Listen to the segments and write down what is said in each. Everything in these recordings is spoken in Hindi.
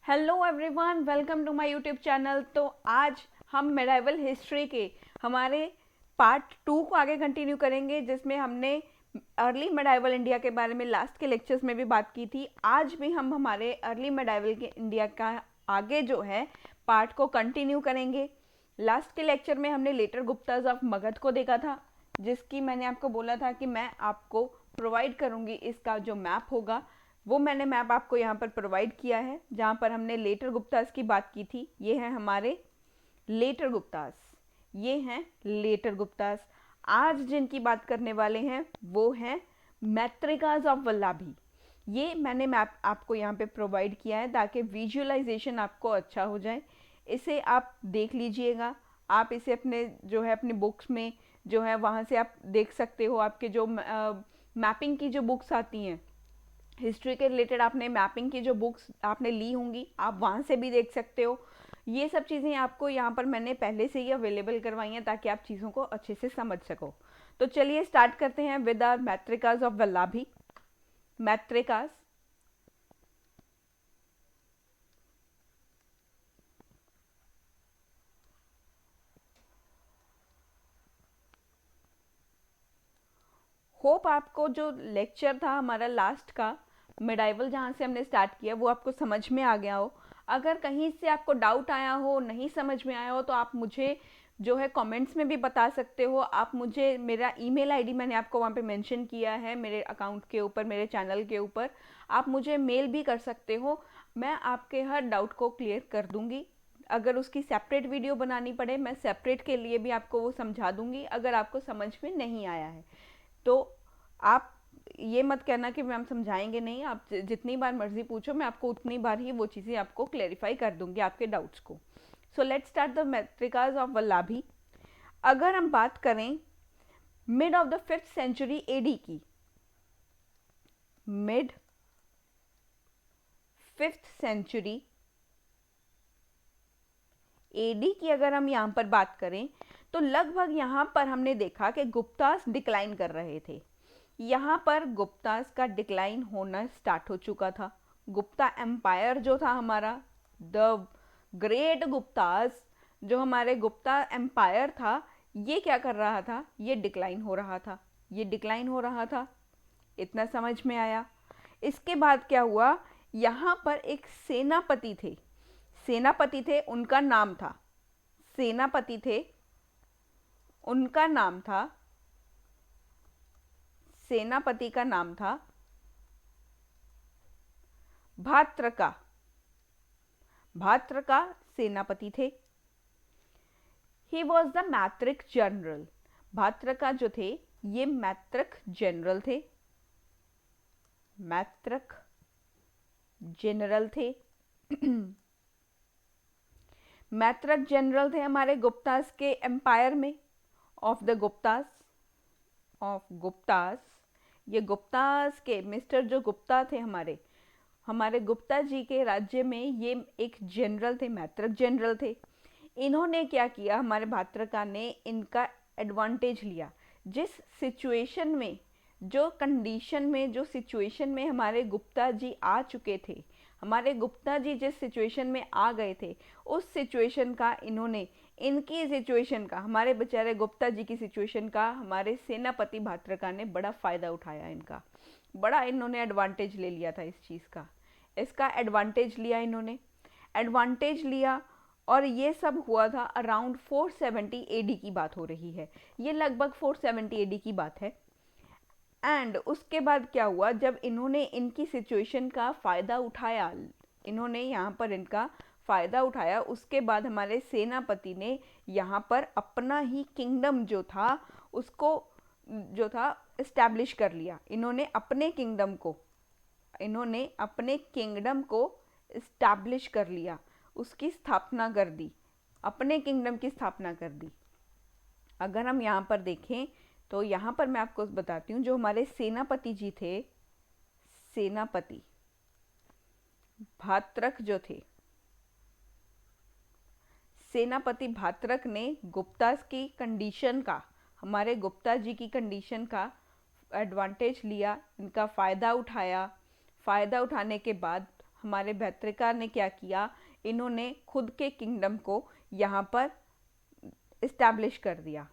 Hello everyone, welcome to my YouTube channel. तो आज हम मेडाइवल हिस्ट्री के हमारे पार्ट 2 को आगे कंटिन्यू करेंगे, जिसमें हमने अर्ली मेडाइवल इंडिया के बारे में लास्ट के लेक्चर्स में भी बात की थी। आज भी हम हमारे अर्ली मेडाइवल के इंडिया का आगे जो है पार्ट को कंटिन्यू करेंगे। लास्ट के लेक्चर में हमने लेटर गुप्ताज ऑफ मगध को देखा था, जिसकी मैंने आपको बोला था कि मैं आपको प्रोवाइड करूंगी इसका जो मैप होगा। वो मैंने मैप आपको यहाँ पर प्रोवाइड किया है, जहाँ पर हमने लेटर गुप्तास की बात की थी। ये हैं हमारे लेटर गुप्तास, ये हैं लेटर गुप्तास। आज जिनकी बात करने वाले हैं वो हैं मैत्रिकाज ऑफ वल्लाभी। ये मैंने मैप आपको यहाँ पे प्रोवाइड किया है ताकि विजुअलाइजेशन आपको अच्छा हो जाए। इसे आप देख लीजिएगा, आप इसे अपने जो है अपने बुक्स में जो है वहाँ से आप देख सकते हो। आपके जो मैपिंग की जो बुक्स आती हैं हिस्ट्री के रिलेटेड, आपने मैपिंग की जो बुक्स आपने ली होंगी, आप वहाँ से भी देख सकते हो। ये सब चीज़ें आपको यहाँ पर मैंने पहले से ही अवेलेबल करवाई हैं ताकि आप चीज़ों को अच्छे से समझ सको। तो चलिए स्टार्ट करते हैं विद आर मैत्रिकाज ऑफ वल्लाभी। मैत्रिकाज होप आपको जो लेक्चर था हमारा लास्ट का मिडाइवल जहाँ से हमने स्टार्ट किया वो आपको समझ में आ गया हो। अगर कहीं से आपको डाउट आया हो, नहीं समझ में आया हो, तो आप मुझे जो है कमेंट्स में भी बता सकते हो। आप मुझे मेरा ईमेल आईडी मैंने आपको वहाँ पे मेंशन किया है मेरे अकाउंट के ऊपर, मेरे चैनल के ऊपर। आप मुझे मेल भी कर सकते हो, मैं आपके हर डाउट को क्लियर कर दूंगी। अगर उसकी सेपरेट वीडियो बनानी पड़े, मैं सेपरेट के लिए भी आपको वो समझा दूंगी अगर आपको समझ में नहीं आया है तो। आप ये मत कहना कि मैम समझाएंगे नहीं, आप जितनी बार मर्जी पूछो, मैं आपको उतनी बार ही वो चीज़ें आपको क्लेरिफाई कर दूंगी आपके डाउट्स को। So let's start the Maitrakas of Vallabhi. अगर हम बात करें mid of the 5th century AD की, मिड 5th सेंचुरी एडी की अगर हम यहाँ पर बात करें तो लगभग यहाँ पर हमने देखा कि गुप्तास डिक्लाइन कर रहे थे। यहाँ पर गुप्तास का डिक्लाइन होना स्टार्ट हो चुका था। गुप्ता एम्पायर जो था हमारा, द ग्रेट गुप्तास, जो हमारे गुप्ता एम्पायर था, ये क्या कर रहा था, ये डिक्लाइन हो रहा था, ये डिक्लाइन हो रहा था। इतना समझ में आया। इसके बाद क्या हुआ, यहाँ पर एक सेनापति थे, सेनापति थे, उनका नाम था, सेनापति थे, उनका नाम था, सेनापति का नाम था भात्रका। भात्रका सेनापति थे। He was the Maitraka general. Bhatarka जो थे ये मैत्रिक जनरल थे, मैत्रिक जनरल थे। मैत्रिक जनरल थे हमारे गुप्तास के एम्पायर में, of the Guptas, of Guptas. ये गुप्तास के मिस्टर जो गुप्ता थे, हमारे हमारे गुप्ता जी के राज्य में ये एक जनरल थे, मैत्रिक जनरल थे। इन्होंने क्या किया, हमारे भात्रका ने इनका एडवांटेज लिया। जिस सिचुएशन में, जो कंडीशन में, जो सिचुएशन में हमारे गुप्ता जी आ चुके थे, हमारे गुप्ता जी जिस सिचुएशन में आ गए थे, उस सिचुएशन का इन्होंने, इनकी सिचुएशन का, हमारे बेचारे गुप्ता जी की सिचुएशन का हमारे सेनापति भात्रका ने बड़ा फ़ायदा उठाया। इनका बड़ा इन्होंने एडवांटेज ले लिया था इस चीज़ का, इसका एडवांटेज लिया इन्होंने, एडवांटेज लिया। और ये सब हुआ था अराउंड 470 एडी की बात हो रही है, ये लगभग 470 एडी की बात है। एंड उसके बाद क्या हुआ, जब इन्होंने इनकी सिचुएशन का फ़ायदा उठाया, इन्होंने यहाँ पर इनका फ़ायदा उठाया, उसके बाद हमारे सेनापति ने यहाँ पर अपना ही किंगडम जो था उसको जो था इस्टेब्लिश कर लिया। इन्होंने अपने किंगडम को, इन्होंने अपने किंगडम को इस्टेब्लिश कर लिया, उसकी स्थापना कर दी, अपने किंगडम की स्थापना कर दी। अगर हम यहाँ पर देखें तो यहाँ पर मैं आपको बताती हूँ, जो हमारे सेनापति जी थे, सेनापति भात्रक जो थे, सेनापति भात्रक ने गुप्तास की कंडीशन का, हमारे गुप्ता जी की कंडीशन का एडवांटेज लिया, इनका फ़ायदा उठाया। फ़ायदा उठाने के बाद हमारे भैत्रिका ने क्या किया, इन्होंने खुद के किंगडम को यहाँ पर इस्टेब्लिश कर दिया।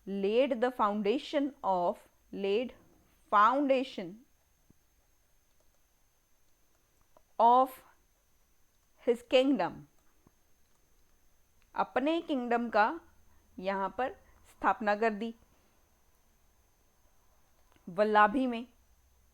laid foundation of his kingdom, अपने किंगडम का यहाँ पर स्थापना कर दी। वल्लाभी में,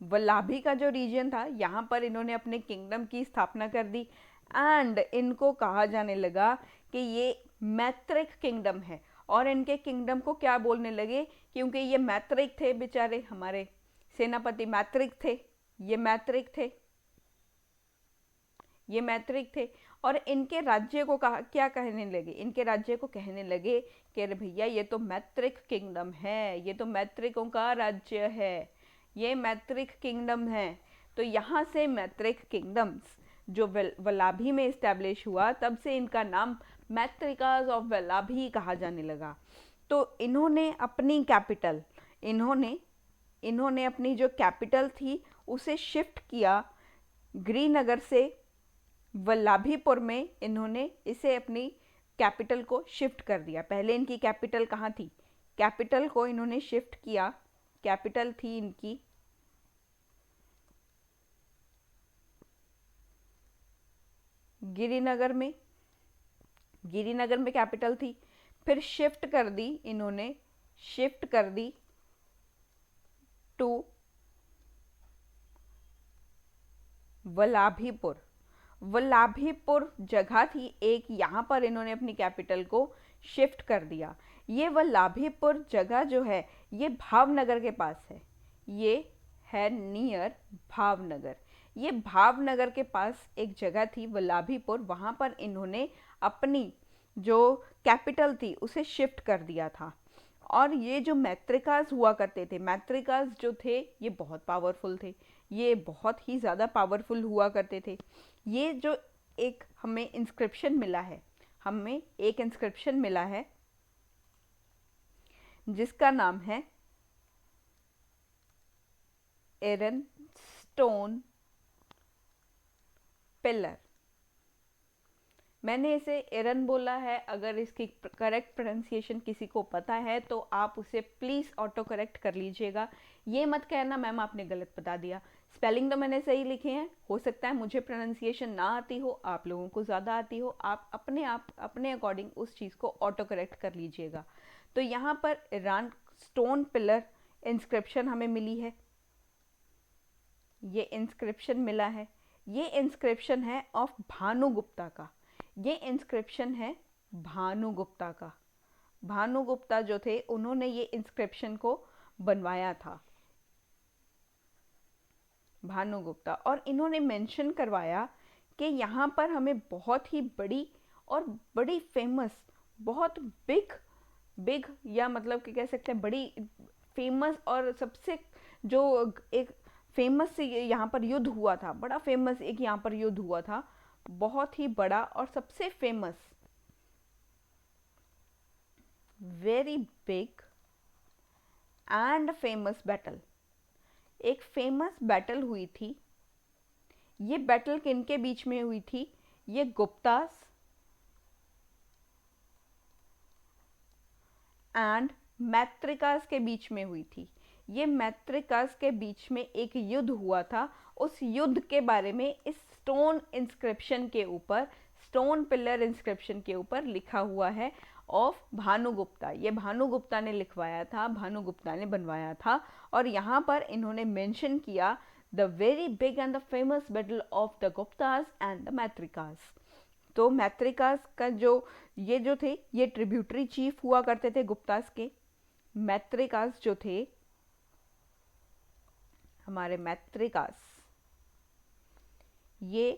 वल्लाभी का जो रीजन था, यहाँ पर इन्होंने अपने किंगडम की स्थापना कर दी। एंड इनको कहा जाने लगा कि ये मैत्रिक किंगडम है, और इनके किंगडम को क्या बोलने लगे, क्योंकि ये मैत्रिक थे बेचारे, हमारे सेनापति मैत्रिक थे, ये मैत्रिक थे, ये मैत्रिक थे। और इनके राज्य को कहा, क्या कहने लगे, इनके राज्य को कहने लगे कि अरे भैया ये तो मैत्रिक किंगडम है, ये तो मैत्रिकों का राज्य है, ये मैत्रिक किंगडम है। तो यहाँ से मैत्रिक किंगडम्स जो वल्लाभी में इस्टेब्लिश हुआ, तब से इनका नाम मैत्रिकाज ऑफ वल्लाभी कहा जाने लगा। तो इन्होंने अपनी कैपिटल, इन्होंने अपनी जो कैपिटल थी उसे शिफ्ट किया गिरिनगर से वल्लाभीपुर में, इन्होंने इसे अपनी कैपिटल को शिफ्ट कर दिया। पहले इनकी कैपिटल कहाँ थी, कैपिटल को इन्होंने शिफ्ट किया, कैपिटल थी इनकी गिरिनगर में, गिरिनगर में कैपिटल थी। फिर शिफ्ट कर दी इन्होंने, शिफ्ट कर दी टू वल्लाभीपुर। वल्लाभीपुर जगह थी एक, यहाँ पर इन्होंने अपनी कैपिटल को शिफ्ट कर दिया। ये वल्लाभीपुर जगह जो है ये भावनगर के पास है, ये है नियर भावनगर। ये भावनगर के पास एक जगह थी वल्लाभीपुर, वहाँ पर इन्होंने अपनी जो कैपिटल थी उसे शिफ्ट कर दिया था। और ये जो मैत्रिकाज हुआ करते थे, मैत्रिकाज जो थे ये बहुत पावरफुल थे, ये बहुत ही ज़्यादा पावरफुल हुआ करते थे। ये जो एक हमें इंस्क्रिप्शन मिला है, हमें एक इंस्क्रिप्शन मिला है जिसका नाम है एरन स्टोन पिलर। मैंने इसे एरन बोला है, अगर इसकी करेक्ट प्रोनाउंसिएशन किसी को पता है तो आप उसे प्लीज़ ऑटो करेक्ट कर लीजिएगा। ये मत कहना मैम आपने गलत बता दिया, स्पेलिंग तो मैंने सही लिखे हैं, हो सकता है मुझे प्रोनाउंसिएशन ना आती हो, आप लोगों को ज़्यादा आती हो, आप अपने अकॉर्डिंग उस चीज़ को ऑटो करेक्ट कर लीजिएगा। तो यहाँ पर एरन स्टोन पिलर इंस्क्रिप्शन हमें मिली है, ये इंस्क्रिप्शन मिला है। ये इंस्क्रिप्शन है ऑफ भानुगुप्ता का, ये इंस्क्रिप्शन है भानुगुप्ता का। भानुगुप्ता जो थे उन्होंने ये इंस्क्रिप्शन को बनवाया था, भानुगुप्ता। और इन्होंने मेंशन करवाया कि यहाँ पर हमें बहुत ही बड़ी और बड़ी फेमस, बहुत बिग या मतलब कि कह सकते हैं बड़ी फेमस, और सबसे जो एक फेमस से यहाँ पर युद्ध हुआ था, बड़ा फेमस एक यहाँ पर युद्ध हुआ था, बहुत ही बड़ा और सबसे famous, very big and famous battle, एक फेमस बैटल हुई थी। ये बैटल किनके बीच में हुई थी, ये गुप्तास एंड मैत्रिकास के बीच में हुई थी। ये मैत्रिकास के बीच में एक युद्ध हुआ था, उस युद्ध के बारे में इस स्टोन इंस्क्रिप्शन के ऊपर, स्टोन पिलर इंस्क्रिप्शन के ऊपर लिखा हुआ है ऑफ भानुगुप्ता। ये भानुगुप्ता ने लिखवाया था, भानुगुप्ता ने बनवाया था। और यहाँ पर इन्होंने मेंशन किया the very big and the famous battle of the Guptas and the Maitrakas. तो मैत्रिकास का ये जो थे ये ट्रिब्यूटरी चीफ हुआ करते थे गुप्तास के। मैत्रिकास जो थे हमारे मैत्रिकास, ये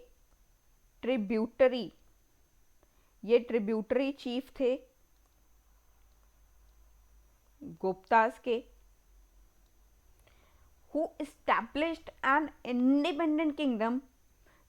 ट्रिब्यूटरी चीफ थे गुप्तास के, who established an independent kingdom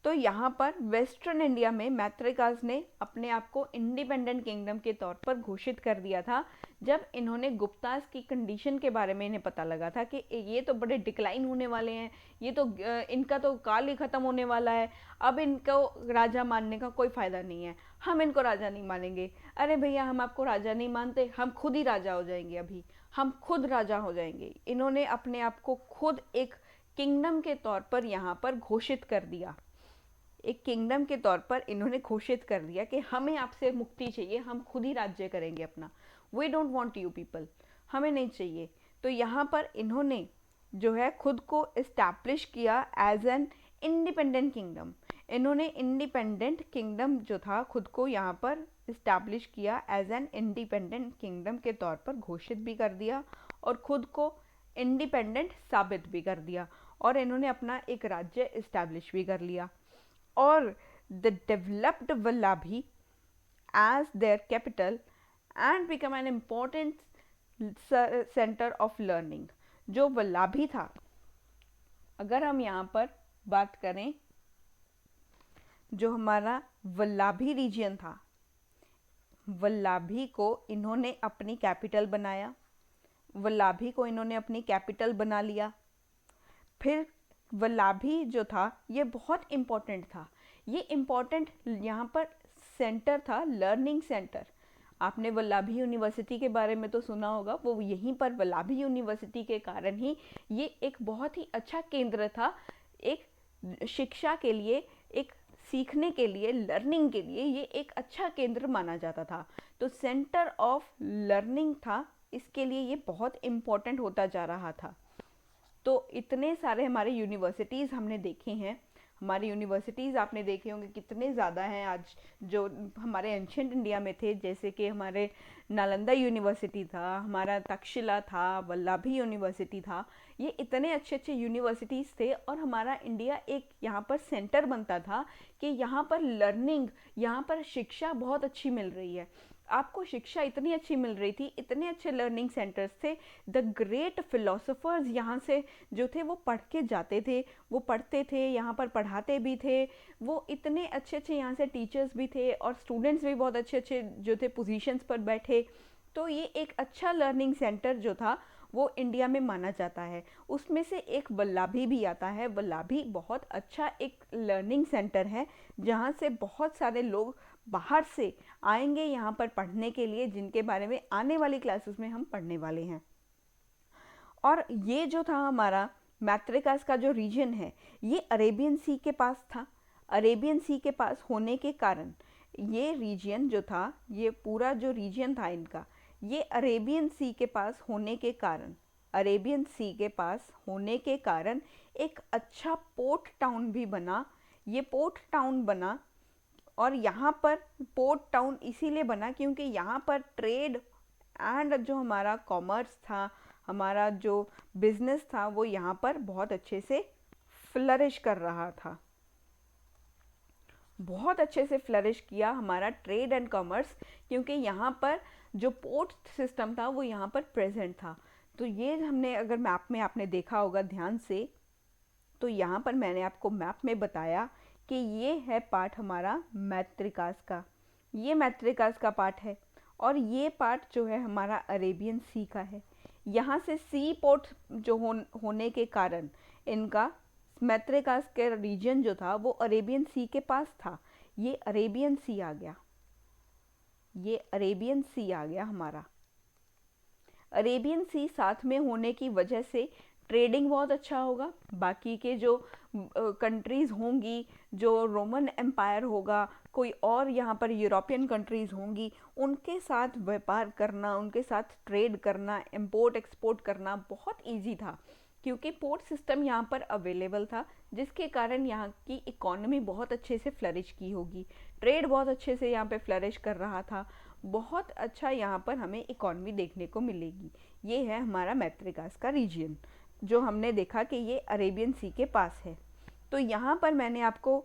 तो यहाँ पर वेस्टर्न इंडिया में मैत्रिकास ने अपने आप को इंडिपेंडेंट किंगडम के तौर पर घोषित कर दिया था, जब इन्होंने गुप्तास की कंडीशन के बारे में इन्हें पता लगा था कि ये तो बड़े डिक्लाइन होने वाले हैं, ये तो इनका तो काल ही ख़त्म होने वाला है, अब इनको राजा मानने का कोई फ़ायदा नहीं है, हम इनको राजा नहीं मानेंगे। अरे भैया, हम आपको राजा नहीं मानते, हम खुद ही राजा हो जाएंगे, अभी हम खुद राजा हो जाएंगे। इन्होंने अपने आप को खुद एक किंगडम के तौर पर यहाँ पर घोषित कर दिया, एक किंगडम के तौर पर इन्होंने घोषित कर दिया कि हमें आपसे मुक्ति चाहिए, हम खुद ही राज्य करेंगे अपना, we don't want you people, हमें नहीं चाहिए। तो यहाँ पर इन्होंने जो है खुद को इस्टेब्लिश किया एज एन इंडिपेंडेंट किंगडम। इन्होंने इंडिपेंडेंट किंगडम जो था खुद को यहाँ पर इस्टेब्लिश किया एज एन इंडिपेंडेंट किंगडम के तौर पर घोषित भी कर दिया और खुद को इंडिपेंडेंट साबित भी कर दिया, और इन्होंने अपना एक राज्य इस्टेब्लिश भी कर लिया। और the developed Vallabhi as their capital and become an important center of learning। जो वल्लाभी था, अगर हम यहाँ पर बात करें, जो हमारा वल्लाभी रीजन था, वल्लाभी को इन्होंने अपनी कैपिटल बनाया, वल्लाभी को इन्होंने अपनी कैपिटल बना लिया। फिर वल्लाभी जो था ये बहुत इम्पोर्टेंट था, ये इम्पोर्टेंट यहाँ पर सेंटर था, लर्निंग सेंटर। आपने वल्लाभी यूनिवर्सिटी के बारे में तो सुना होगा, वो यहीं पर वल्लाभी यूनिवर्सिटी के कारण ही ये एक बहुत ही अच्छा केंद्र था, एक शिक्षा के लिए, एक सीखने के लिए, लर्निंग के लिए ये एक अच्छा केंद्र माना जाता था। तो सेंटर ऑफ लर्निंग था, इसके लिए ये बहुत इम्पोर्टेंट होता जा रहा था। तो इतने सारे हमारे यूनिवर्सिटीज़ हमने देखे हैं, हमारे यूनिवर्सिटीज़ आपने देखे होंगे कितने ज़्यादा हैं आज, जो हमारे एंशियंट इंडिया में थे, जैसे कि हमारे नालंदा यूनिवर्सिटी था, हमारा तक्षशिला था, वल्लभी यूनिवर्सिटी था। ये इतने अच्छे अच्छे यूनिवर्सिटीज़ थे और हमारा इंडिया एक यहाँ पर सेंटर बनता था कि यहाँ पर लर्निंग, यहाँ पर शिक्षा बहुत अच्छी मिल रही है, आपको शिक्षा इतनी अच्छी मिल रही थी, इतने अच्छे लर्निंग सेंटर्स थे। द ग्रेट फिलोसोफर्स यहाँ से जो थे वो पढ़ के जाते थे, वो पढ़ते थे, यहाँ पर पढ़ाते भी थे, वो इतने अच्छे अच्छे यहाँ से टीचर्स भी थे और स्टूडेंट्स भी बहुत अच्छे अच्छे जो थे पोजीशंस पर बैठे। तो ये एक अच्छा लर्निंग सेंटर जो था वो इंडिया में माना जाता है। उसमें से एक वल्लभी भी आता है। वल्लभी बहुत अच्छा एक लर्निंग सेंटर है जहाँ से बहुत सारे लोग बाहर से आएंगे यहाँ पर पढ़ने के लिए, जिनके बारे में आने वाली क्लासेस में हम पढ़ने वाले हैं। और ये जो था हमारा मैत्रिकास का जो रीजन है, ये अरेबियन सी के पास था। अरेबियन सी के पास होने के कारण ये रीजन जो था, ये पूरा जो रीजन था इनका, ये अरेबियन सी के पास होने के कारण, अरेबियन सी के पास होने के कारण एक अच्छा पोर्ट टाउन भी बना। ये पोर्ट टाउन बना, और यहाँ पर पोर्ट टाउन इसीलिए बना क्योंकि यहाँ पर ट्रेड एंड जो हमारा कॉमर्स था, हमारा जो बिजनेस था, वो यहाँ पर बहुत अच्छे से फ्लरिश कर रहा था, बहुत अच्छे से फ्लरिश किया हमारा ट्रेड एंड कॉमर्स, क्योंकि यहाँ पर जो पोर्ट सिस्टम था वो यहाँ पर प्रेजेंट था। तो ये हमने अगर मैप में आपने देखा होगा ध्यान से, तो यहाँ पर मैंने आपको मैप में बताया कि ये है पार्ट हमारा मैत्रिकास का, ये मैत्रिकास का पार्ट है, और ये पार्ट जो है हमारा अरेबियन सी का है। यहाँ से सी पोर्ट जो होने के कारण इनका मैत्रिकास के रीजन जो था वो अरेबियन सी के पास था। ये अरेबियन सी आ गया, ये अरेबियन सी आ गया हमारा। अरेबियन सी साथ में होने की वजह से ट्रेडिंग बहुत अच्छा होगा। बाकी के जो कंट्रीज़ होंगी, जो रोमन एम्पायर होगा, कोई और यहाँ पर यूरोपियन कंट्रीज़ होंगी, उनके साथ व्यापार करना, उनके साथ ट्रेड करना, इंपोर्ट एक्सपोर्ट करना बहुत इजी था, क्योंकि पोर्ट सिस्टम यहाँ पर अवेलेबल था, जिसके कारण यहाँ की इकोनॉमी बहुत अच्छे से फ्लरिश की होगी। ट्रेड बहुत अच्छे से यहाँ पे फ्लरिश कर रहा था, बहुत अच्छा यहाँ पर हमें इकोनॉमी देखने को मिलेगी। ये है हमारा मैत्रिकास का रीजन, जो हमने देखा कि ये अरेबियन सी के पास है। तो यहाँ पर मैंने आपको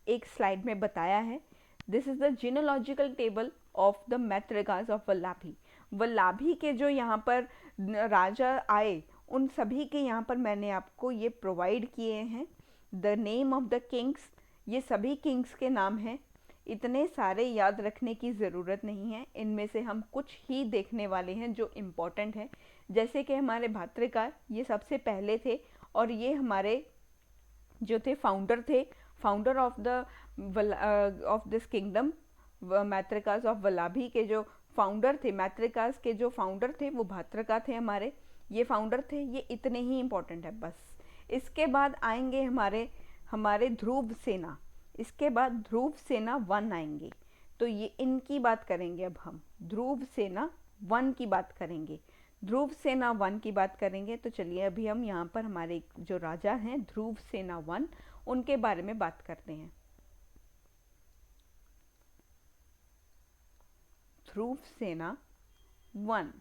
एक स्लाइड में बताया है, this is the genealogical table of the Maitrakas of Vallabhi. Vallabhi के जो यहाँ पर राजा आए, उन सभी के यहाँ पर मैंने आपको ये प्रोवाइड किए हैं। The name of the Kings, ये सभी किंग्स के नाम हैं, इतने सारे याद रखने की ज़रूरत नहीं है, इनमें से हम कुछ ही देखने वाले हैं जो इम्पोर्टेंट हैं। जैसे कि हमारे भात्रिकार, ये सबसे पहले थे और ये हमारे जो थे फाउंडर थे, founder of this kingdom. Maitrakas of Vallabhi के जो फाउंडर थे, मैत्रिकास के जो फाउंडर थे वो भात्रिका थे हमारे, ये फाउंडर थे। ये इतने ही इम्पोर्टेंट है बस। इसके बाद आएंगे हमारे हमारे ध्रुव सेना, इसके बाद ध्रुव सेना 1 आएंगे। तो ये इनकी बात करेंगे अब हम, ध्रुव सेना 1 की बात करेंगे, ध्रुव सेना 1 की बात करेंगे। तो चलिए अभी हम यहाँ पर हमारे जो राजा हैं ध्रुव सेना 1, उनके बारे में बात करते हैं। ध्रुव सेना 1,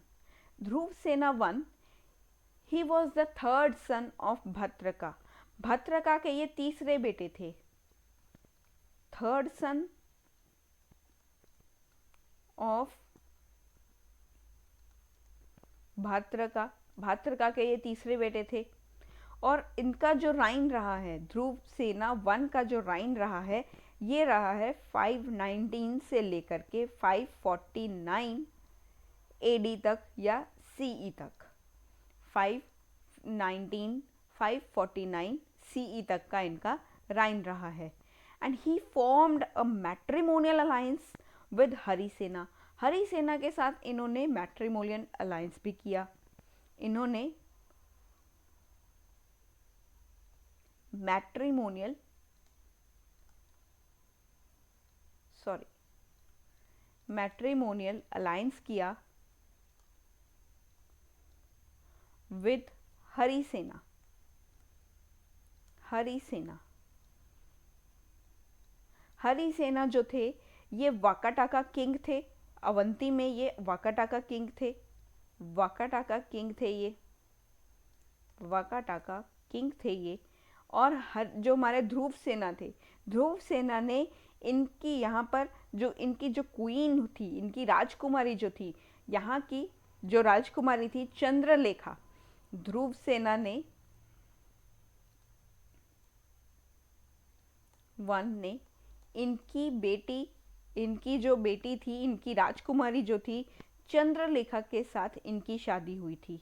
Dhruvasena 1, he was the third son of Bhatarka. Bhatarka के ये तीसरे बेटे थे, थर्ड सन ऑफ भाद्रका, भाद्रका के ये तीसरे बेटे थे। और इनका जो राइन रहा है, ध्रुव सेना 1 का जो राइन रहा है, ये रहा है 519 से लेकर के 549 एडी तक या सीई तक। 549 सीई तक का इनका राइन रहा है। And he formed a matrimonial alliance with Harisena. Harisena के साथ इन्होंने मैट्रिमोनियल अलायंस भी किया। इन्होंने मैट्रिमोनियल अलायंस किया विद हरिसेना। हरिसेना जो थे ये वाकाटाका किंग थे, अवंती में ये वाकाटाका किंग थे, वाकाटाका किंग थे ये। और जो हमारे ध्रुव सेना थे, ध्रुव सेना ने इनकी यहाँ पर जो इनकी जो क्वीन थी, इनकी राजकुमारी जो थी, यहाँ की जो राजकुमारी थी चंद्रलेखा, ध्रुव सेना ने 1 ने इनकी बेटी, इनकी जो बेटी थी, इनकी राजकुमारी जो थी चंद्रलेखा के साथ इनकी शादी हुई थी।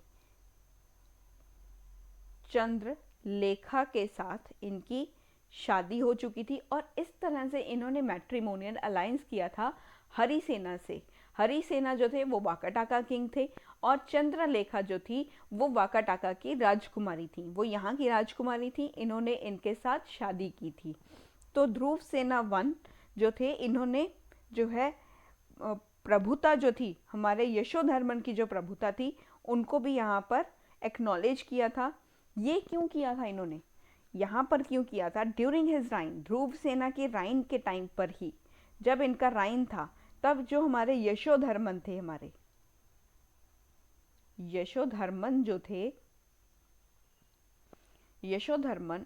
चंद्रलेखा के साथ इनकी शादी हो चुकी थी और इस तरह से इन्होंने मैट्रिमोनियल अलायंस किया था हरिसेना से। हरिसेना जो थे वो वाकाटाका किंग थे और चंद्रलेखा जो थी वो वाकाटाका की राजकुमारी थी, वो यहाँ की राजकुमारी थी, इन्होंने इनके साथ शादी की थी। तो ध्रुव सेना 1 जो थे, इन्होंने जो है प्रभुता जो थी, हमारे यशोधर्मन की जो प्रभुता थी, उनको भी यहाँ पर एक्नॉलेज किया था। ये क्यों किया था इन्होंने, यहाँ पर क्यों किया था? ड्यूरिंग हिज राइन, ध्रुव सेना के राइन के टाइम पर ही, जब इनका राइन था, तब जो हमारे यशोधर्मन थे, हमारे यशोधर्मन जो थे, यशोधर्मन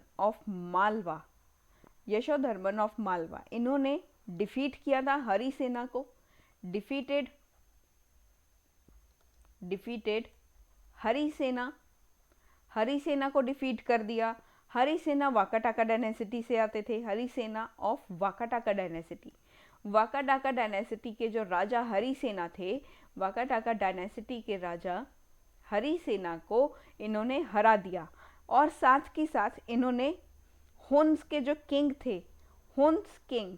ऑफ मालवा, इन्होंने डिफीट किया था हरिसेना को। डिफीटेड हरिसेना को डिफीट कर दिया। हरिसेना वाकाटाका डायनेसिटी से आते थे, Harisena of Vakataka dynasty. Vakataka dynasty के जो राजा हरिसेना थे, वाकाटाका डायनेसिटी के राजा हरिसेना को इन्होंने हरा दिया। और साथ के साथ इन्होंने हुन्स के जो किंग थे, हुन किंग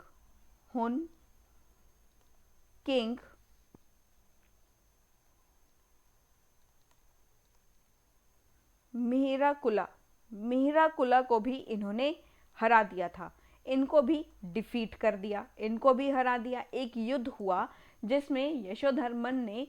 मिहिराकुला को भी इन्होंने हरा दिया था। इनको भी डिफीट कर दिया, इनको भी हरा दिया। एक युद्ध हुआ जिसमें यशोधर्मन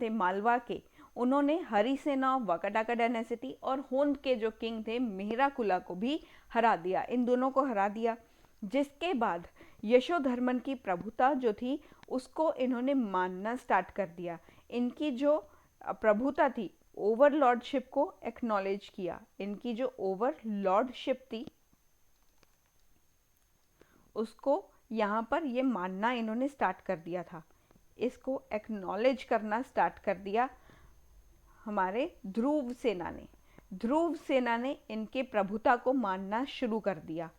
थे मालवा के, उन्होंने हरिसेना, वाकाटाका डायनेसिटी और होंद के जो किंग थे मिहिराकुला को भी हरा दिया, इन दोनों को हरा दिया। जिसके बाद यशोधर्मन की प्रभुता जो थी उसको इन्होंने मानना स्टार्ट कर दिया। इनकी जो प्रभुता थी, ओवरलॉर्डशिप को एक्नॉलेज किया। इनकी जो ओवरलॉर्डशिप थी उसको यहाँ पर ये मानना इन्होंने स्टार्ट कर दिया था, इसको एक्नॉलेज करना स्टार्ट कर दिया हमारे ध्रुव सेना ने। ध्रुव सेना ने इनके प्रभुता को मानना शुरू कर दिया।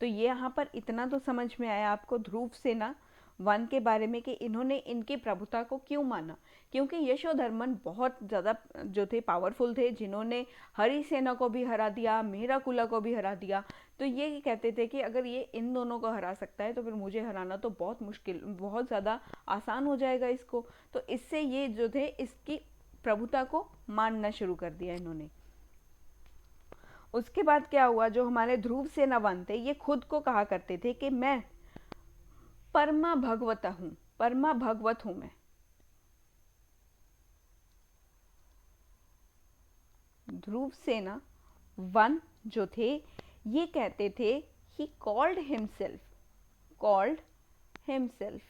तो ये यहाँ पर इतना तो समझ में आया आपको ध्रुव सेना वन के बारे में कि इन्होंने इनकी प्रभुता को क्यों माना, क्योंकि यशोधर्मन बहुत ज़्यादा जो थे पावरफुल थे, जिन्होंने हरिसेना को भी हरा दिया, मेराकुला को भी हरा दिया। तो ये कहते थे कि अगर ये इन दोनों को हरा सकता है तो फिर मुझे हराना तो बहुत मुश्किल, बहुत ज़्यादा आसान हो जाएगा इसको। तो इससे ये जो थे इसकी प्रभुता को मानना शुरू कर दिया इन्होंने। उसके बाद क्या हुआ, जो हमारे ध्रुव सेनावन थे ये खुद को कहा करते थे कि मैं परमा भगवत हूं, परमा भगवत हूं मैं। ध्रुव सेना वन जो थे ये कहते थे, ही कॉल्ड हिमसेल्फ,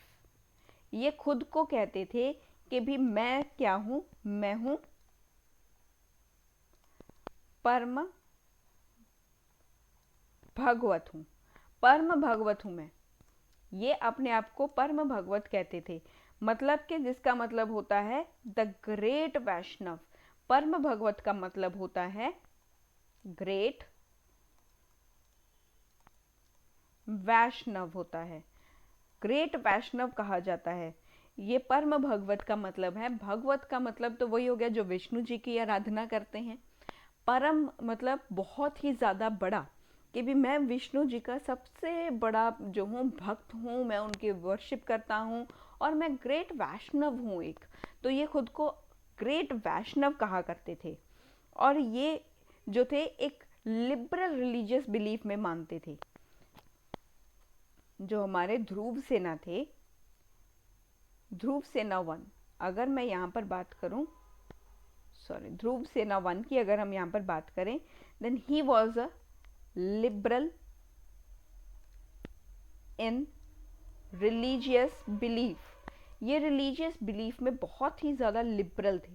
ये खुद को कहते थे कि भी मैं क्या हूं, मैं हूं परम भगवत हूं, परम भगवत हूं मैं। ये अपने आप को परम भगवत कहते थे, मतलब कि जिसका मतलब होता है द ग्रेट वैष्णव। परम भगवत का मतलब होता है ग्रेट वैष्णव होता है, ग्रेट वैष्णव कहा जाता है। ये परम भगवत का मतलब है, भगवत का मतलब तो वही हो गया जो विष्णु जी की आराधना करते हैं। परम मतलब बहुत ही ज़्यादा बड़ा, कि भी मैं विष्णु जी का सबसे बड़ा जो हूँ भक्त हूँ, मैं उनकी वर्शिप करता हूँ और मैं ग्रेट वैष्णव हूँ एक। तो ये खुद को ग्रेट वैष्णव कहा करते थे। और ये जो थे एक लिबरल रिलीजियस बिलीफ में मानते थे। जो हमारे ध्रुव सेना थे, ध्रुव सेना वन, अगर मैं यहाँ पर बात करूँ, सॉरी ध्रुव सेना वन की अगर हम यहाँ पर बात करें, then he was a liberal in religious belief. ये रिलीजियस बिलीफ में बहुत ही ज़्यादा लिबरल थे।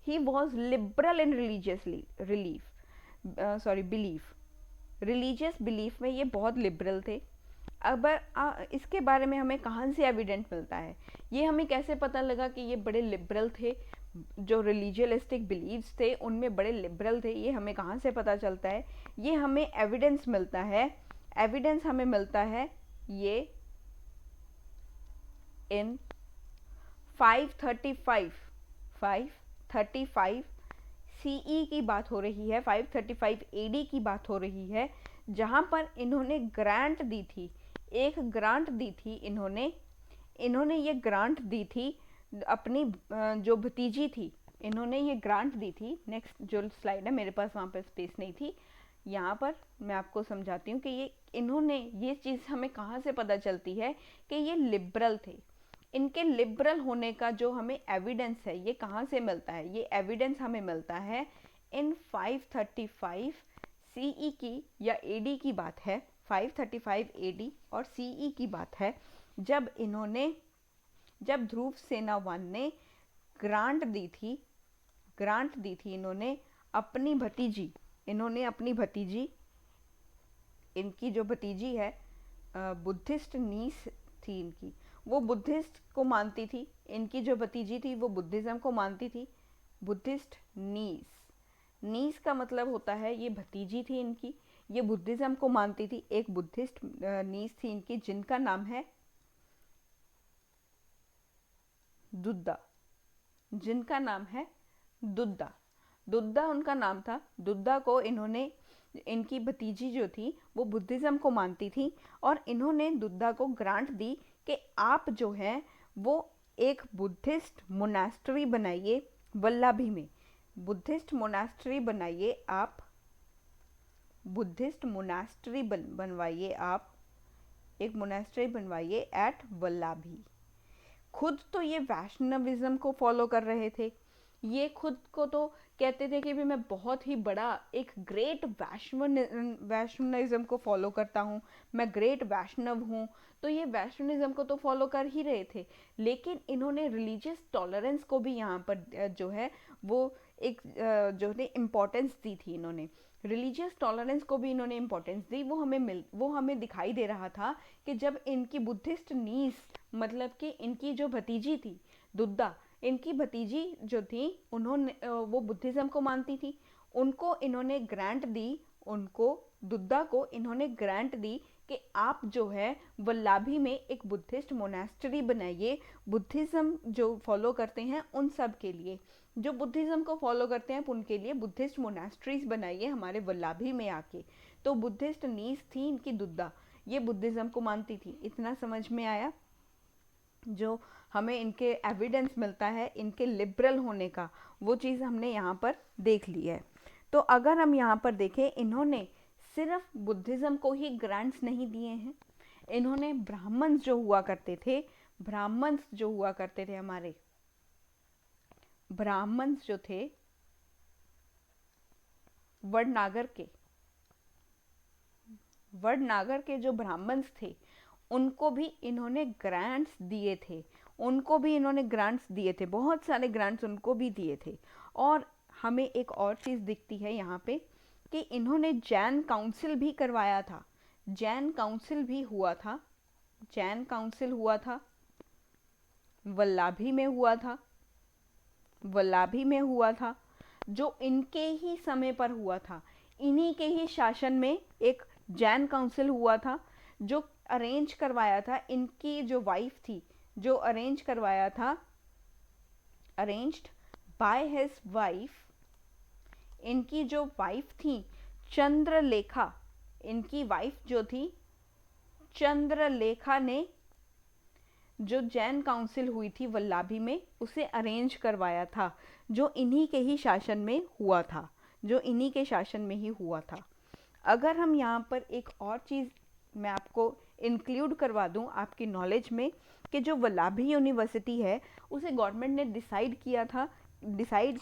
He was liberal in religious belief, religious belief में ये बहुत लिबरल थे। अब इसके बारे में हमें कहाँ से एविडेंट मिलता है, ये हमें कैसे पता लगा कि ये बड़े लिबरल थे, जो रिलीजियलिस्टिक बिलीव्स थे उनमें बड़े लिबरल थे, ये हमें कहाँ से पता चलता है? ये हमें एविडेंस मिलता है, एविडेंस हमें मिलता है ये इन 535 सीई की बात हो रही है, 535 एडी की बात हो रही है, जहाँ पर इन्होंने ग्रांट दी थी, एक ग्रांट दी थी इन्होंने ये ग्रांट दी थी अपनी जो भतीजी थी, इन्होंने ये ग्रांट दी थी। नेक्स्ट जो स्लाइड है, मेरे पास वहाँ पर स्पेस नहीं थी, यहाँ पर मैं आपको समझाती हूँ कि ये चीज़ हमें कहाँ से पता चलती है कि ये लिबरल थे। इनके लिबरल होने का जो हमें एविडेंस है ये कहाँ से मिलता है? ये एविडेंस हमें मिलता है इन 535 सीई की या एडी की बात है, 535 एडी और सीई की बात है, जब ध्रुव सेना वन ने ग्रांट दी थी इन्होंने अपनी भतीजी, इनकी जो भतीजी है बुद्धिस्ट नीस थी इनकी, वो बुद्धिस्ट को मानती थी, इनकी जो भतीजी थी वो बुद्धिज्म को मानती थी। बुद्धिस्ट नीस का मतलब होता है ये भतीजी थी इनकी, ये बुद्धिज्म को मानती थी। एक बुद्धिस्ट नीस थी इनकी जिनका नाम है दुद्दा, दुद्दा उनका नाम था। दुद्दा को इनकी भतीजी जो थी वो बुद्धिज्म को मानती थी और इन्होंने दुद्दा को ग्रांट दी कि आप जो हैं वो एक बुद्धिस्ट मोनास्ट्री बनाइए वल्लभी में, बुद्धिस्ट मोनास्ट्री बनाइए आप, बुद्धिस्ट मोनास्ट्री बनवाइए आप, एक मोनास्ट्री बनवाइए एट वल्लभी। खुद तो ये वैष्णविज्म को फॉलो कर रहे थे, ये खुद को तो कहते थे कि भी मैं बहुत ही बड़ा एक ग्रेट वैष्णविज्म को फॉलो करता हूँ, मैं ग्रेट वैष्णव हूँ। तो ये वैष्णविज्म को तो फॉलो कर ही रहे थे, लेकिन इन्होंने रिलीजियस टॉलरेंस को भी यहाँ पर जो है वो एक जो है इम्पोर्टेंस दी थी। इन्होंने रिलीजियस टॉलरेंस को भी इन्होंने इम्पोर्टेंस दी। वो हमें दिखाई दे रहा था कि जब इनकी बुद्धिस्ट नीस, मतलब कि इनकी जो भतीजी थी दुद्दा, इनकी भतीजी जो थी वो बुद्धिज्म को मानती थी, उनको इन्होंने ग्रांट दी, उनको, दुद्धा को इन्होंने ग्रांट दी कि आप जो है वल्लाभी में एक बुद्धिस्ट मोनेस्ट्री बनाइए, बुद्धिज्म जो फॉलो करते हैं उन सब के लिए, जो बुद्धिज्म को फॉलो करते हैं उनके लिए बुद्धिस्ट मोनेस्ट्रीज बनाइए हमारे वल्लाभी में आके। तो बुद्धिस्ट नीस थी इनकी दुद्धा, ये बुद्धिज्म को मानती थी। इतना समझ में आया? जो हमें इनके एविडेंस मिलता है इनके लिबरल होने का, वो चीज़ हमने यहाँ पर देख ली है। तो अगर हम यहाँ पर देखें, इन्होंने सिर्फ बुद्धिज्म को ही ग्रांट्स नहीं दिए हैं, इन्होंने ब्राह्मण्स जो हुआ करते थे, ब्राह्मण्स जो हुआ करते थे हमारे, ब्राह्मण्स जो थे वडनागर के जो ब्राह्मण्स थे उनको भी इन्होंने ग्रांट्स दिए थे, बहुत सारे ग्रांट्स उनको भी दिए थे। और हमें एक और चीज़ दिखती है यहाँ पे कि इन्होंने जैन काउंसिल भी करवाया था, जैन काउंसिल भी हुआ था, जैन काउंसिल हुआ था, वल्लाभी में हुआ था, जो इनके ही समय पर हुआ था, इन्हीं के ही शासन में एक जैन काउंसिल हुआ था, जो अरेंज करवाया था इनकी जो वाइफ थी, जो अरेंज करवाया था, अरेंज्ड बाय हिज वाइफ, इनकी जो वाइफ थी चंद्रलेखा, इनकी वाइफ जो थी चंद्रलेखा ने जो जैन काउंसिल हुई थी वल्लाभी में उसे अरेंज करवाया था, जो इन्हीं के ही शासन में हुआ था, अगर हम यहाँ पर एक और चीज़ मैं आपको इंक्लूड करवा दूँ आपकी नॉलेज में, कि जो वल्लाभी यूनिवर्सिटी है उसे गवर्नमेंट ने डिसाइड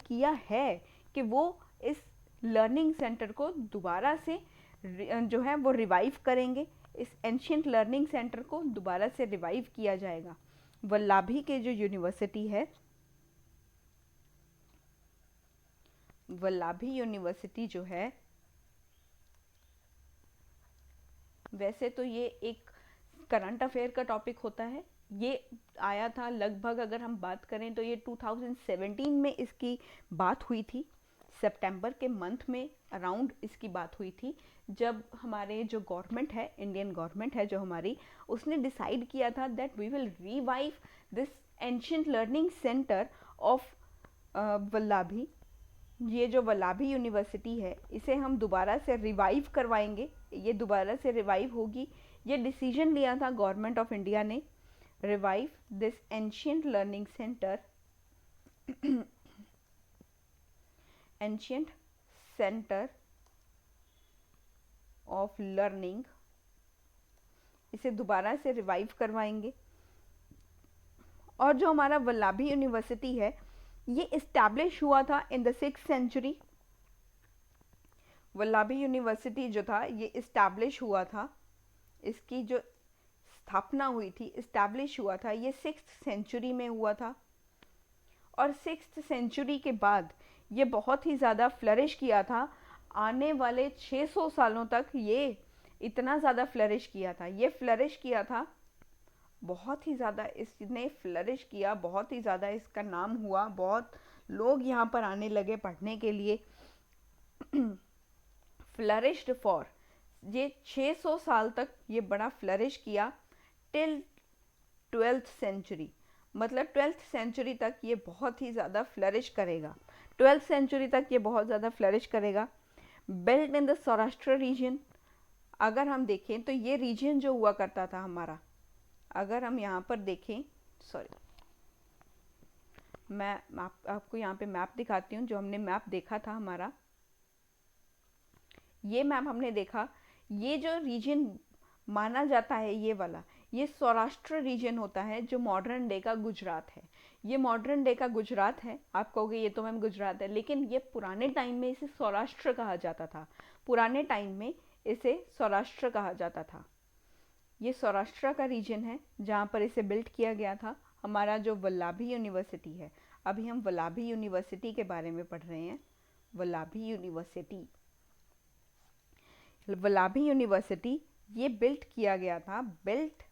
किया है कि वो इस लर्निंग सेंटर को दोबारा से जो है वो रिवाइव करेंगे, इस एंशिएंट लर्निंग सेंटर को दोबारा से रिवाइव किया जाएगा। वल्लाभी के जो यूनिवर्सिटी है, वल्लाभी यूनिवर्सिटी जो है, वैसे तो ये एक करंट अफेयर का टॉपिक होता है, ये आया था लगभग, अगर हम बात करें तो ये 2017 में इसकी बात हुई थी, सितंबर के मंथ में अराउंड इसकी बात हुई थी, जब हमारे जो गवर्नमेंट है, इंडियन गवर्नमेंट है जो हमारी, उसने डिसाइड किया था that we will revive this ancient learning centre of Vallabhi. ये जो वल्लाभी यूनिवर्सिटी है इसे हम दोबारा से रिवाइव करवाएंगे, ये दोबारा से रिवाइव होगी, ये डिसीजन लिया था गवर्नमेंट ऑफ इंडिया ने, revive this ancient learning centre, ancient centre of learning, इसे दोबारा से रिवाइव करवाएंगे। और जो हमारा वल्लाभी यूनिवर्सिटी है ये इस्टेब्लिश हुआ था in the 6th century, Vallabhi university जो था ये इस्टेब्लिश हुआ था, इसकी जो स्थापना हुई थी, इस्टेब्लिश हुआ था, ये 6th सेंचुरी में हुआ था। और 6th सेंचुरी के बाद ये बहुत ही ज़्यादा फ्लरिश किया था, आने वाले 600 सालों तक ये इतना ज़्यादा फ्लरिश किया था, बहुत ही ज़्यादा इसने फ्लरिश किया, बहुत ही ज़्यादा इसका नाम हुआ, बहुत लोग यहाँ पर आने लगे पढ़ने के लिए। फ्लरिश्ड फॉर, ये 600 साल तक ये बड़ा फ्लरिश किया, टिल 12th सेंचुरी, मतलब 12th सेंचुरी तक ये बहुत ही ज़्यादा फ्लरिश करेगा, 12th सेंचुरी तक ये बहुत ज़्यादा फ्लरिश करेगा। Built in the Saurashtra region, अगर हम देखें तो ये रीजन जो हुआ करता था हमारा, अगर हम यहाँ पर देखें, सॉरी मैं आपको यहाँ पे मैप दिखाती हूँ, जो हमने मैप देखा था हमारा, ये मैप हमने देखा, ये जो रीजन माना जाता है ये वाला, ये सौराष्ट्र रीजन होता है जो मॉडर्न डे का गुजरात है, ये मॉडर्न डे का गुजरात है। आप कहोगे ये तो मैम गुजरात है, लेकिन ये पुराने टाइम में इसे सौराष्ट्र कहा जाता था, पुराने टाइम में इसे सौराष्ट्र कहा जाता था। ये सौराष्ट्र का रीजन है जहाँ पर इसे बिल्ट किया गया था, हमारा जो वल्लाभी यूनिवर्सिटी है। अभी हम वल्लाभी यूनिवर्सिटी के बारे में पढ़ रहे हैं, वल्लाभी यूनिवर्सिटी ये बिल्ट किया गया था, built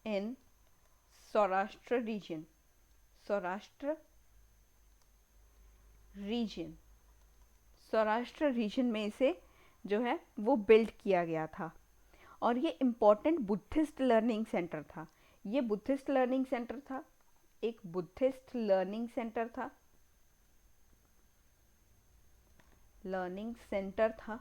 in Saurashtra region, Saurashtra region में इसे जो है वो बिल्ड किया गया था। और ये इम्पोर्टेंट बुद्धिस्ट लर्निंग सेंटर था। ये बुद्धिस्ट लर्निंग सेंटर था, एक बुद्धिस्ट लर्निंग सेंटर था, लर्निंग सेंटर था।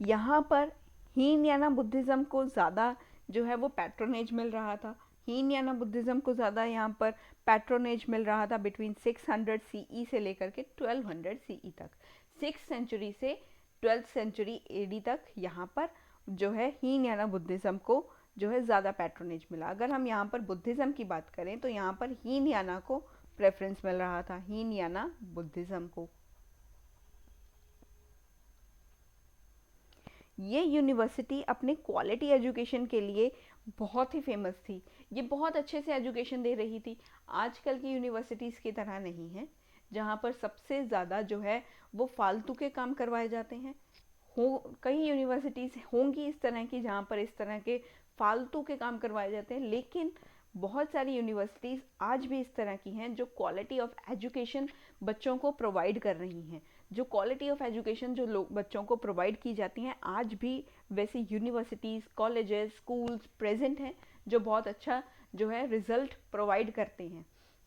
यहाँ पर हीनयाना बुद्धिज़्म को ज़्यादा जो है वो पैट्रोनेज मिल रहा था। हीनयाना बुद्धिज़्म को ज़्यादा यहाँ पर पैट्रोनेज मिल रहा था बिटवीन 600 सीई से लेकर के 1200 सीई तक। 6th सेंचुरी से 12th सेंचुरी एडी तक यहाँ पर जो है हीनयाना बुद्धिज़्म को जो है ज़्यादा पैट्रोनेज मिला। अगर हम यहाँ पर बुद्धिज़्म की बात करें तो यहाँ पर हीनयाना को प्रेफरेंस मिल रहा था, हीनयाना बुद्धिज़्म को। ये यूनिवर्सिटी अपने क्वालिटी एजुकेशन के लिए बहुत ही फेमस थी। ये बहुत अच्छे से एजुकेशन दे रही थी। आजकल की यूनिवर्सिटीज़ की तरह नहीं है जहाँ पर सबसे ज़्यादा जो है वो फालतू के काम करवाए जाते हैं। कई यूनिवर्सिटीज़ होंगी इस तरह की जहाँ पर इस तरह के फालतू के काम करवाए जाते हैं, लेकिन बहुत सारी यूनिवर्सिटीज़ आज भी इस तरह की हैं जो क्वालिटी ऑफ एजुकेशन बच्चों को प्रोवाइड कर रही हैं। जो क्वालिटी ऑफ एजुकेशन जो लोग बच्चों को प्रोवाइड की जाती हैं, आज भी वैसी यूनिवर्सिटीज़, कॉलेजेस, स्कूल्स प्रेजेंट हैं जो बहुत अच्छा जो है रिज़ल्ट प्रोवाइड करते हैं।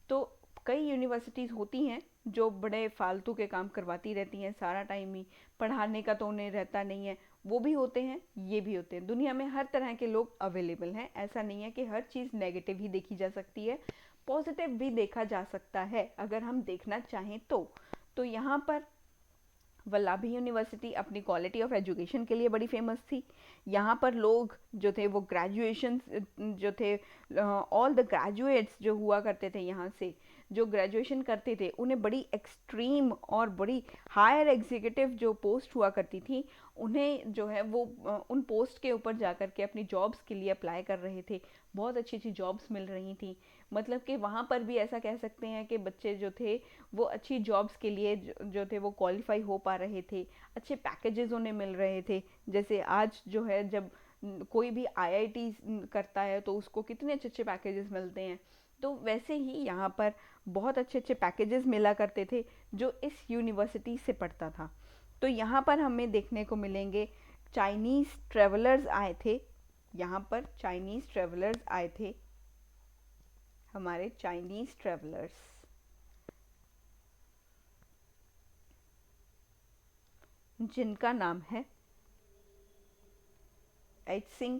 तो कई यूनिवर्सिटीज़ होती हैं जो बड़े फालतू के काम करवाती रहती हैं, सारा टाइम ही पढ़ाने का तो उन्हें रहता नहीं है। वो भी होते हैं, ये भी होते हैं। दुनिया में हर तरह के लोग अवेलेबल हैं। ऐसा नहीं है कि हर चीज़ नेगेटिव ही देखी जा सकती है, पॉजिटिव भी देखा जा सकता है अगर हम देखना चाहें तो यहाँ पर वल्लभी यूनिवर्सिटी अपनी क्वालिटी ऑफ एजुकेशन के लिए बड़ी फेमस थी। यहाँ पर लोग जो थे वो ग्रेजुएशन जो थे, ऑल द ग्रेजुएट्स जो हुआ करते थे यहाँ से, जो ग्रेजुएशन करते थे, उन्हें बड़ी एक्सट्रीम और बड़ी हायर एग्जीक्यूटिव जो पोस्ट हुआ करती थी, उन्हें जो है वो उन पोस्ट के ऊपर जा कर के अपनी जॉब्स के लिए अप्लाई कर रहे थे। बहुत अच्छी अच्छी जॉब्स मिल रही थी। मतलब कि वहाँ पर भी ऐसा कह सकते हैं कि बच्चे जो थे वो अच्छी जॉब्स के लिए जो थे वो क्वालिफाई हो पा रहे थे। अच्छे पैकेजेस उन्हें मिल रहे थे। जैसे आज जो है जब कोई भी आईआईटी करता है तो उसको कितने अच्छे अच्छे पैकेजेस मिलते हैं। तो वैसे ही यहाँ पर बहुत अच्छे अच्छे पैकेजेस मिला करते थे जो इस यूनिवर्सिटी से पढ़ता था। तो यहाँ पर हमें देखने को मिलेंगे चाइनीज़ ट्रेवलर्स आए थे। यहाँ पर चाइनीज़ ट्रेवलर्स आए थे, हमारे चाइनीज़ ट्रेवलर्स, जिनका नाम है एटसिंग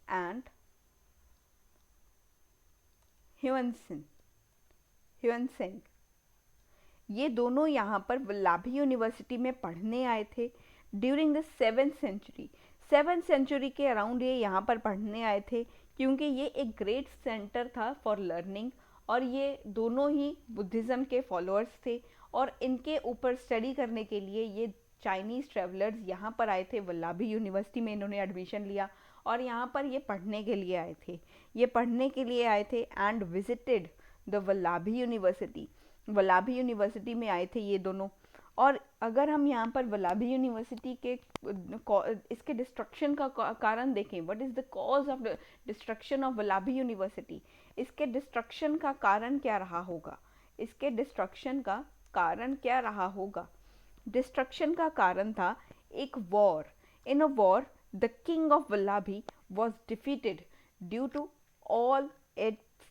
एंड ह्यूनसेंग। ये दोनों यहाँ पर वल्लभी यूनिवर्सिटी में पढ़ने आए थे during the 7th century. 7th century के अराउंड ये यहाँ पर पढ़ने आए थे क्योंकि ये एक ग्रेट सेंटर था फॉर लर्निंग। और ये दोनों ही बुद्धिज़्म के फॉलोअर्स थे और इनके ऊपर स्टडी करने के लिए ये चाइनीज़ ट्रेवलर्स यहाँ पर आए थे। वल्लभी यूनिवर्सिटी में इन्होंने एडमिशन लिया और यहाँ पर ये पढ़ने के लिए आए थे। ये पढ़ने के लिए आए थे and visited the Vallabhi university. Vallabhi university में आए थे ये दोनों। और अगर हम यहाँ पर वल्लभी यूनिवर्सिटी के इसके डिस्ट्रक्शन का कारण देखें, what is the cause of destruction of Vallabhi university, इसके डिस्ट्रक्शन का कारण क्या रहा होगा? इसके डिस्ट्रक्शन का कारण क्या रहा होगा? डिस्ट्रक्शन का कारण था एक war. In a war the king of Vallabhi was defeated due to all its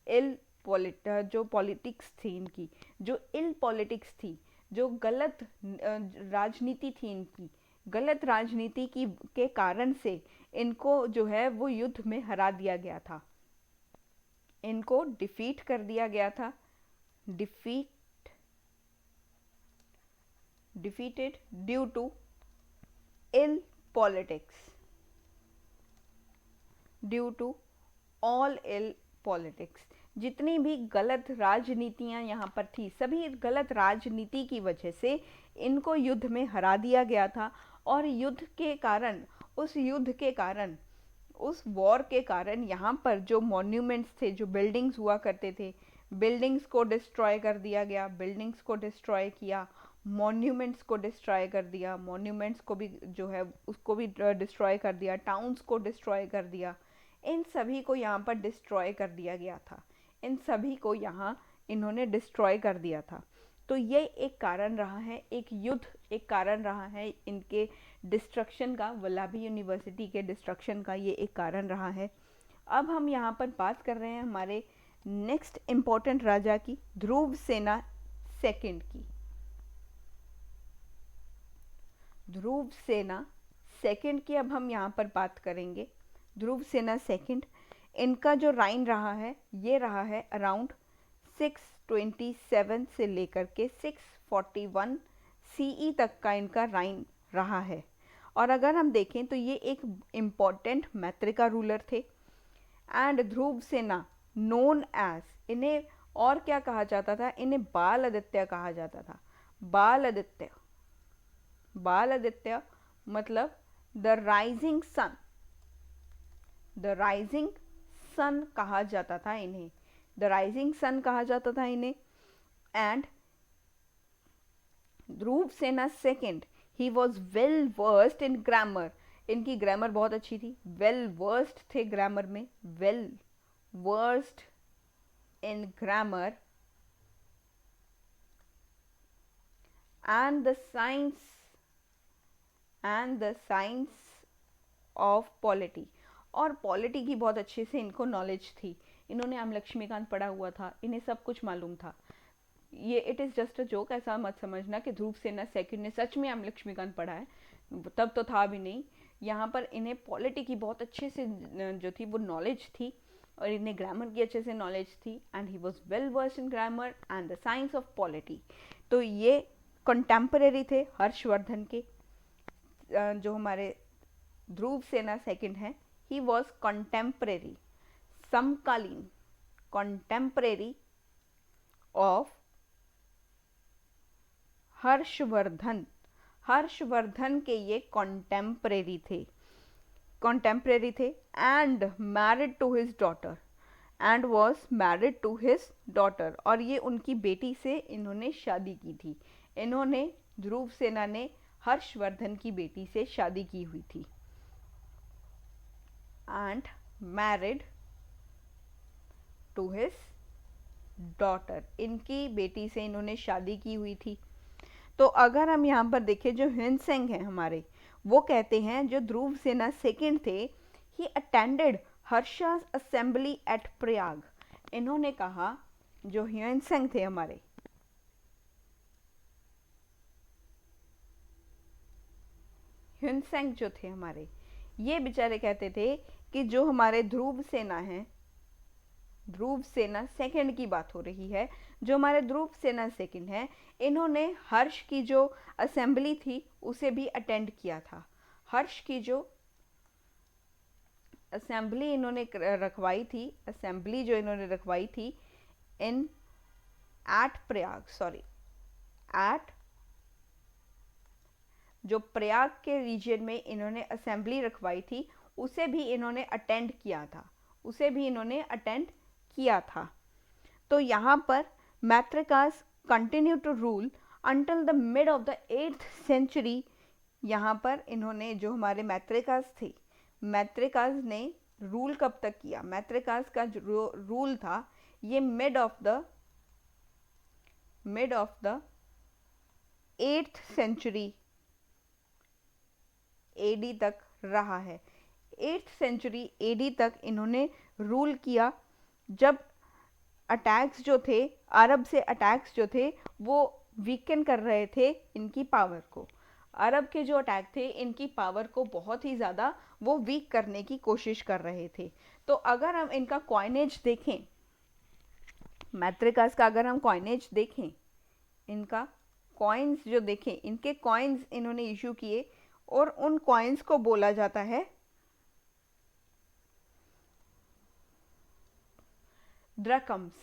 ill जो पॉलिटिक्स थी इनकी, जो इल पॉलिटिक्स थी, जो गलत राजनीति थी इनकी, गलत राजनीति की के कारण से इनको जो है वो युद्ध में हरा दिया गया था। इनको डिफीट कर दिया गया था। Defeated due to ill politics, due to all ill politics. जितनी भी गलत राजनीतियां यहाँ पर थी, सभी गलत राजनीति की वजह से इनको युद्ध में हरा दिया गया था। और युद्ध के कारण, उस वॉर के कारण यहाँ पर जो मॉन्यूमेंट्स थे, जो बिल्डिंग्स हुआ करते थे, बिल्डिंग्स को डिस्ट्रॉय कर दिया गया, बिल्डिंग्स को डिस्ट्रॉय किया, मॉन्यूमेंट्स को डिस्ट्रॉय कर दिया, मॉन्यूमेंट्स को भी जो है उसको भी डिस्ट्रॉय कर दिया, टाउन्स को डिस्ट्रॉय कर दिया। इन सभी को यहाँ पर डिस्ट्रॉय कर दिया गया था। इन सभी को यहाँ इन्होंने डिस्ट्रॉय कर दिया था। तो ये एक कारण रहा है, एक युद्ध एक कारण रहा है इनके डिस्ट्रक्शन का, वल्लभी यूनिवर्सिटी के डिस्ट्रक्शन का ये एक कारण रहा है। अब हम यहाँ पर बात कर रहे हैं हमारे नेक्स्ट इम्पोर्टेंट राजा की, ध्रुव सेना सेकंड की। ध्रुव सेना सेकंड की अब हम यहाँ पर बात करेंगे। ध्रुव सेना सेकंड, इनका जो राइन रहा है ये रहा है अराउंड 627 से लेकर के 641 सीई तक का इनका राइन रहा है। और अगर हम देखें तो ये एक इम्पॉर्टेंट मैत्रिका रूलर थे। एंड ध्रुव सेना नोन एज, इन्हें और क्या कहा जाता था, इन्हें बाल आदित्य कहा जाता था। बाल आदित्य, बाल आदित्य मतलब the rising sun, the rising sun कहा जाता था इन्हें, द राइजिंग सन कहा जाता था इन्हें। एंड ध्रुव सेना second, he was well versed in grammar, इनकी ग्रामर बहुत अच्छी थी, वेल वर्स्ड थे ग्रामर में, well versed in grammar and the science of polity, और पॉलिटी की बहुत अच्छे से इनको नॉलेज थी। इन्होंने आम लक्ष्मीकांत पढ़ा हुआ था, इन्हें सब कुछ मालूम था। ये it is just a joke, ऐसा मत समझना कि ध्रुव सेना सेकंड ने सच में आम लक्ष्मीकांत पढ़ा है, तब तो था भी नहीं। यहाँ पर इन्हें पॉलिटी की बहुत अच्छे से जो थी वो नॉलेज थी, और इन्हें ग्रामर की अच्छे से नॉलेज थी। And he was well versed in grammar and the science of polity. तो ये कंटेम्परेरी थे हर्षवर्धन के, जो हमारे ध्रुव सेना सेकंड हैं, ही वॉज कंटेम्परेरी, समकालीन, कंटेम्परेरी ऑफ हर्षवर्धन। हर्षवर्धन के ये कंटेम्परेरी थे, कंटेम्परेरी थे। And married to his daughter, and was married to his daughter, और ये उनकी बेटी से इन्होंने शादी की थी। इन्होंने, ध्रुव सेना ने हर्षवर्धन की बेटी से शादी की हुई थी। And married to his daughter, इनकी बेटी से इन्होंने शादी की हुई थी। तो अगर हम यहाँ पर देखें, जो ह्वेनसेंग हैं हमारे, वो कहते हैं जो ध्रुव सेना सेकंड थे, he attended Harsha's assembly at Prayag. इन्होंने कहा, जो ह्वेनसेंग थे हमारे, ह्वेनसेंग जो थे हमारे, ये बेचारे कहते थे कि जो हमारे ध्रुव सेना है, ध्रुव सेना सेकंड की बात हो रही है, जो हमारे ध्रुव सेना सेकंड है, इन्होंने हर्ष की जो असेंबली थी उसे भी अटेंड किया था। हर्ष की जो असेंबली इन्होंने रखवाई थी, असेंबली जो इन्होंने रखवाई थी इन एट प्रयाग, सॉरी एट, जो प्रयाग के रीजन में इन्होंने असेंबली रखवाई थी, उसे भी इन्होंने अटेंड किया था, उसे भी इन्होंने अटेंड किया था। तो यहाँ पर Maitrakas continue to rule until the mid of the 8th century. यहाँ पर इन्होंने, जो हमारे मैत्रिकास थे, मैत्रिकास ने रूल कब तक किया, मैत्रिकास का जो रूल था ये mid of the 8th century AD तक रहा है। 8th सेंचुरी एडी तक इन्होंने रूल किया, जब अटैक्स जो थे, अरब से अटैक्स जो थे वो वीकन कर रहे थे इनकी पावर को। अरब के जो अटैक थे इनकी पावर को बहुत ही ज़्यादा वो वीक करने की कोशिश कर रहे थे। तो अगर हम इनका कॉइनेज देखें, मैत्रिकास का अगर हम कॉइनेज देखें, इनका कॉइन्स जो देखें, इनके कॉइन्स इन्होंने इशू किए, और उन कॉइन्स को बोला जाता है ड्रकम्स।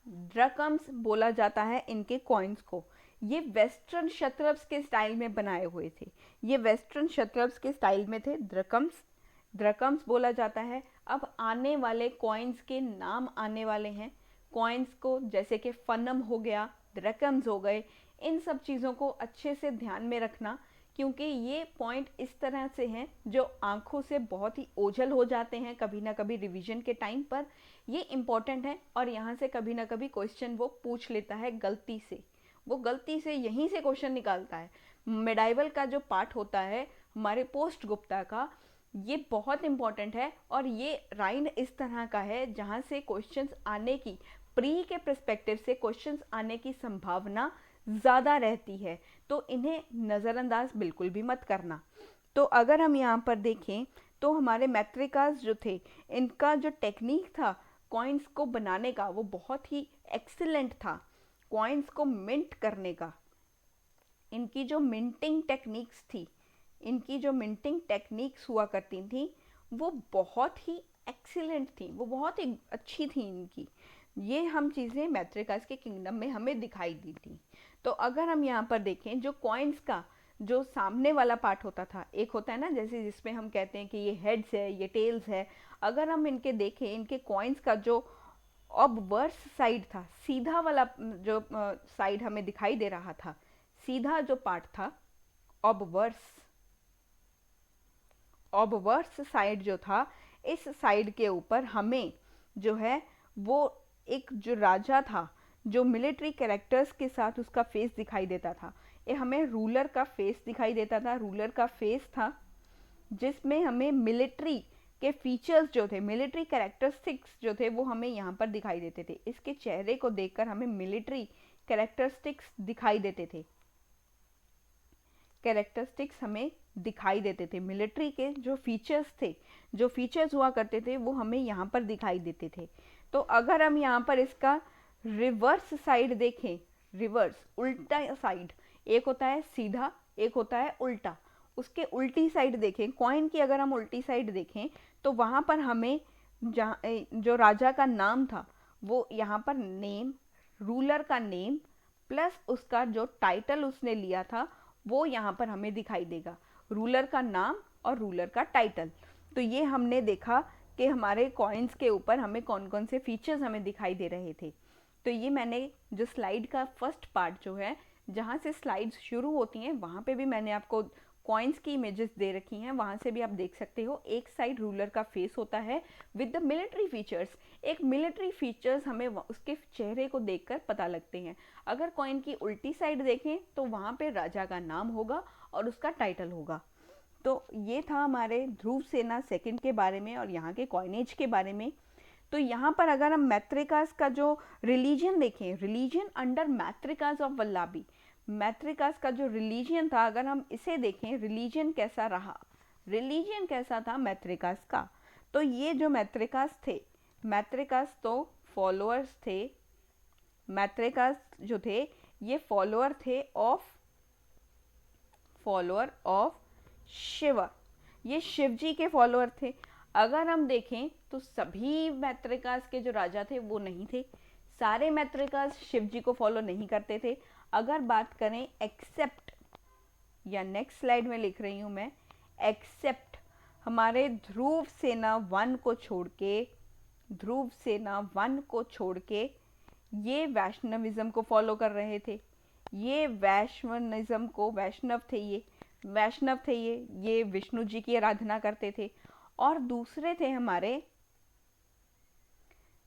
ड्रकम्स बोला जाता है इनके कॉइन्स को। ये वेस्टर्न शतरप्स के स्टाइल में बनाए हुए थे, ये वेस्टर्न शतरप्स के स्टाइल में थे। ड्रकम्स, ड्रकम्स बोला जाता है। अब आने वाले कॉइन्स के नाम आने वाले हैं, कॉइन्स को, जैसे कि फनम हो गया, ड्रकम्स हो गए, इन सब चीज़ों को अच्छे से ध्यान में रखना क्योंकि ये पॉइंट इस तरह से हैं जो आंखों से बहुत ही ओझल हो जाते हैं कभी ना कभी रिवीजन के टाइम पर। ये इम्पॉर्टेंट है और यहाँ से कभी ना कभी क्वेश्चन वो पूछ लेता है गलती से, वो गलती से यहीं से क्वेश्चन निकालता है। मेडाइवल का जो पार्ट होता है हमारे पोस्ट गुप्ता का, ये बहुत इंपॉर्टेंट है और ये राइंड इस तरह का है जहाँ से क्वेश्चंस आने की, प्री के पर्सपेक्टिव से क्वेश्चंस आने की संभावना ज़्यादा रहती है, तो इन्हें नज़रअंदाज बिल्कुल भी मत करना। तो अगर हम यहाँ पर देखें तो हमारे मैत्रिकास जो थे, इनका जो टेक्निक था कॉइन्स को बनाने का वो बहुत ही एक्सीलेंट था। कॉइन्स को मिंट करने का, इनकी जो मिंटिंग टेक्निक्स थी, इनकी जो मिंटिंग टेक्निक्स हुआ करती थी वो बहुत ही एक्सीलेंट थी, वो बहुत ही अच्छी थी इनकी। ये हम चीज़ें मैत्रिकास के किंगडम में हमें दिखाई दी थी। तो अगर हम यहाँ पर देखें जो कॉइन्स का जो सामने वाला पार्ट होता था, एक होता है ना जैसे जिसमें हम कहते हैं कि ये हेड्स है, ये टेल्स है, अगर हम इनके देखें, इनके कॉइन्स का जो ऑबवर्स साइड था, सीधा वाला जो साइड हमें दिखाई दे रहा था, सीधा जो पार्ट था ऑबवर्स साइड जो था, इस साइड के ऊपर हमें जो है वो एक जो राजा था जो मिलिट्री कैरेक्टर्स के साथ उसका फेस दिखाई देता था, ये हमें रूलर का फेस दिखाई देता था। रूलर का फेस था जिसमें हमें मिलिट्री के फीचर्स जो थे, मिलिट्री कैरेक्टरिस्टिक्स जो थे वो हमें यहाँ पर दिखाई देते थे। इसके चेहरे को देखकर हमें मिलिट्री कैरेक्टरिस्टिक्स दिखाई देते थे, कैरेक्टरिस्टिक्स हमें दिखाई देते थे। मिलिट्री के जो फीचर्स थे, जो फीचर्स हुआ करते थे वो हमें यहाँ पर दिखाई देते थे। तो अगर हम यहाँ पर इसका रिवर्स साइड देखें, रिवर्स उल्टा साइड, एक होता है सीधा, एक होता है उल्टा, उसके उल्टी साइड देखें, कॉइन की अगर हम उल्टी साइड देखें तो वहाँ पर हमें जो राजा का नाम था वो यहाँ पर नेम, रूलर का नेम प्लस उसका जो टाइटल उसने लिया था वो यहाँ पर हमें दिखाई देगा, रूलर का नाम और रूलर का टाइटल। तो ये हमने देखा कि हमारे कॉइन्स के ऊपर हमें कौन कौन से फीचर्स हमें दिखाई दे रहे थे। तो ये मैंने जो स्लाइड का फर्स्ट पार्ट जो है, जहाँ से स्लाइड्स शुरू होती हैं वहाँ पे भी मैंने आपको कॉइन्स की इमेजेस दे रखी हैं, वहाँ से भी आप देख सकते हो। एक साइड रूलर का फेस होता है विद द मिलिट्री फीचर्स, एक मिलिट्री फीचर्स हमें उसके चेहरे को देखकर पता लगते हैं। अगर कॉइन की उल्टी साइड देखें तो वहाँ पे राजा का नाम होगा और उसका टाइटल होगा। तो ये था हमारे ध्रुव सेना सेकंड के बारे में और यहाँ के कॉइनेज के बारे में। तो यहाँ पर अगर हम मैत्रिकास का जो रिलीजन देखें, रिलीजन अंडर मैत्रिकास ऑफ वल्लाभी, मैत्रिकास का जो रिलीजन था अगर हम इसे देखें, रिलीजन कैसा रहा, रिलीजन कैसा था मैत्रिकास का। तो ये जो मैत्रिकास थे, मैत्रिकास तो फॉलोअर्स थे, मैत्रिकास जो थे ये फॉलोअर थे फॉलोअर ऑफ शिव, ये शिव जी के फॉलोअर थे। अगर हम देखें तो सभी मैत्रिकास के जो राजा थे वो नहीं थे, सारे मैत्रिकास शिव जी को फॉलो नहीं करते थे। अगर बात करें एक्सेप्ट, या नेक्स्ट स्लाइड में लिख रही हूँ मैं, एक्सेप्ट हमारे ध्रुव सेना वन को छोड़ के, ध्रुव सेना वन को छोड़ के ये वैष्णविज्म को फॉलो कर रहे थे, ये वैष्णविज्म को, वैष्णव थे ये, वैष्णव थे ये विष्णु जी की आराधना करते थे। और दूसरे थे हमारे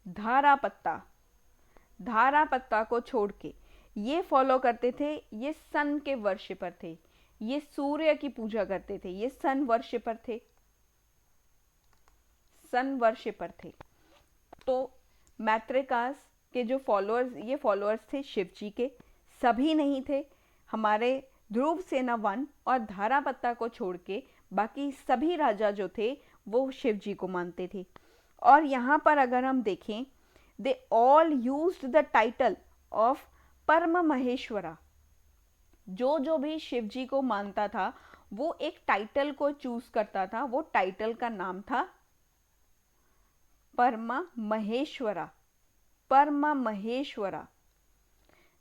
धारापत्ता, धारापत्ता को छोड़ के ये फॉलो करते थे, ये सन के वर्शिपर थे, ये सूर्य की पूजा करते थे, ये सन वर्शिपर थे, सन वर्शिपर थे। तो मैत्रिकास के जो फॉलोअर्स, ये फॉलोअर्स थे शिव जी के, सभी नहीं थे। हमारे ध्रुव सेना वन और धारापत्ता को छोड़ के बाकी सभी राजा जो थे वो शिव जी को मानते थे। और यहाँ पर अगर हम देखें, they all used the title of परम महेश्वरा, जो जो भी शिव जी को मानता था वो एक टाइटल को चूज करता था, वो टाइटल का नाम था परमा महेश्वरा, परमा महेश्वरा।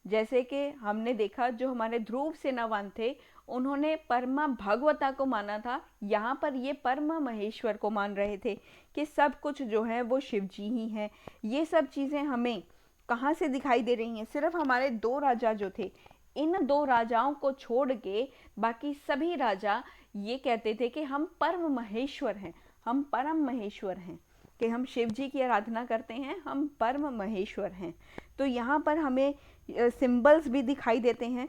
जैसे कि हमने देखा जो हमारे ध्रुव सेनावान थे उन्होंने परमा भगवता को माना था, यहाँ पर ये परमा महेश्वर को मान रहे थे कि सब कुछ जो है वो शिव जी ही हैं। ये सब चीज़ें हमें कहाँ से दिखाई दे रही हैं, सिर्फ हमारे दो राजा जो थे, इन दो राजाओं को छोड़ के बाकी सभी राजा ये कहते थे कि हम परम महेश्वर हैं, हम परम महेश्वर हैं, कि हम शिव जी की आराधना करते हैं, हम परम महेश्वर हैं। तो यहाँ पर हमें सिंबल्स भी दिखाई देते हैं।